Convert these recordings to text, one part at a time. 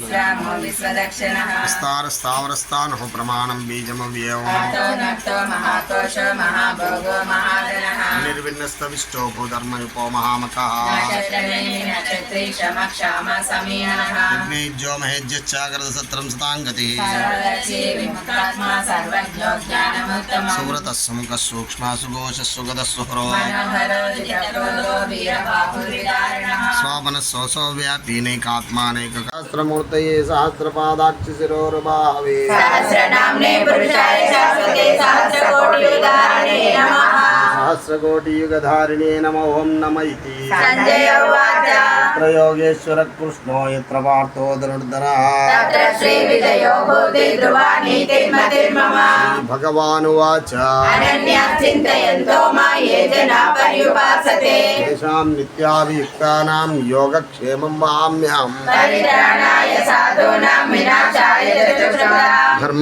विश्रामो विश्वदक्षिणः विस्तारस्थावरस्थानः प्रमाणं बीजमव्ययम् आतो नक्तो महाकोश महाभोगो महाधनः निर्विन्नस्तविष्टो भूधर्मयुपो महामकः नक्षत्री क्षमक्षाम समीनः यज्ञेज्यो महेज्यच्चाग्रदसत्रं सताङ्गतिः सर्वदर्शी विमुक्तात्मा सर्वज्ञो ज्ञानमुत्तमः सुव्रतः सुमुखः सूक्ष्मः सुघोषः सुगतः सुहरो मनोहरो जितक्रोधो वीरबाहुर्विदारिणः स्वापनः सोऽसो व्यापी नैकात्मानैक सहस्रमूर्तये सहस्रपादाक्षिशिरोर्भावे सहस्रनाम्ने पुरुषाय शाश्वते सहस्रकोटियुगधारिणे नमः सहस्रकोटियुगधारिणे नमो ॐ नम इति संजय उवाच त्रयोगेश्वर कृष्णो यत्र पार्थो धनुर्धरः तत्र श्रीविजयो भूति ध्रुवा नीतिर्मतिर्मम भगवानुवाच अनन्याः चिन्तयन्तो मां ये जना पर्युपासते तेषां नित्याभियुक्तानां योगक्षेमं वहाम्यहम् परित्राणाय साधूनां विनाशाय चतुष्पदाम् धर्म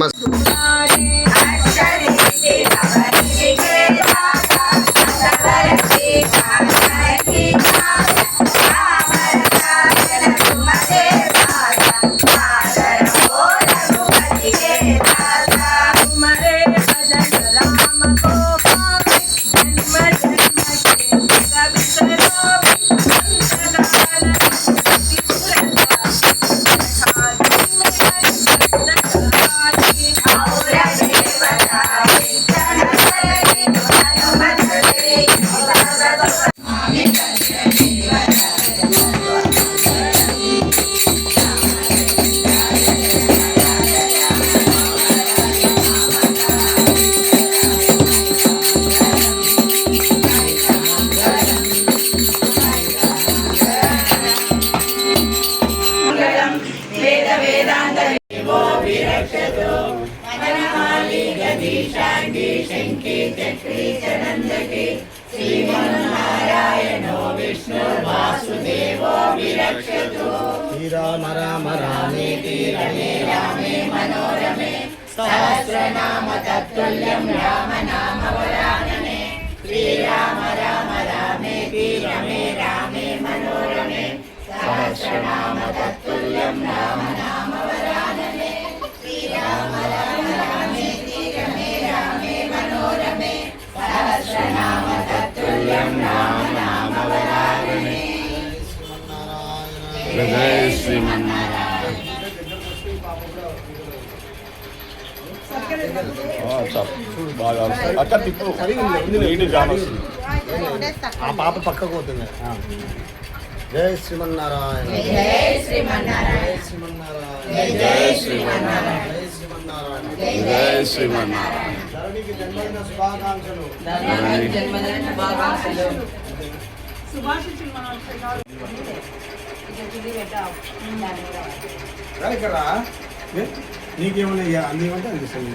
राम राम रामेति रमे रामे मनोरमे सहस्रनाम तत्तुल्यं राम नाम वरानने श्रीराम राम रामेति रमे रामे मनोरमे सहस्रनाम तत्तुल्यं राम नाम वरानने श्रीराम राम रामेति रमे रामे मनोरमे सहस्रनाम तत्तुल्यं राम नाम वरानने। जय श्रीमन्नारायण। అక్కడ తిప్పు నీటి గ్రామం ఆ పాప పక్కకు పోతుంది. జై శ్రీమన్నారాయణ. జై శ్రీమన్నారాయణ. జై శ్రీమన్నారాయణ. జై శ్రీమన్నారాయణ. జై శ్రీమన్నారాయణ. జై శ్రీమన్నారాయణ. ధరణికి జన్మదిన శుభాకాంక్షలు. జన్మదిన శుభాకాంక్షలు. ఇక్కడ నీకేమన్నా అందేమంటే అందిస్తాను.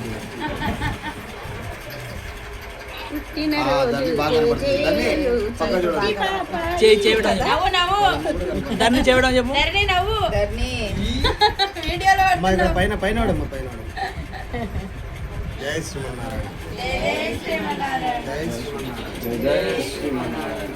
పైన పైన పైన. జై శ్రీమన్నారాయణ. జై శ్రీమన్నారాయణ. జై శ్రీమన్నారాయణ.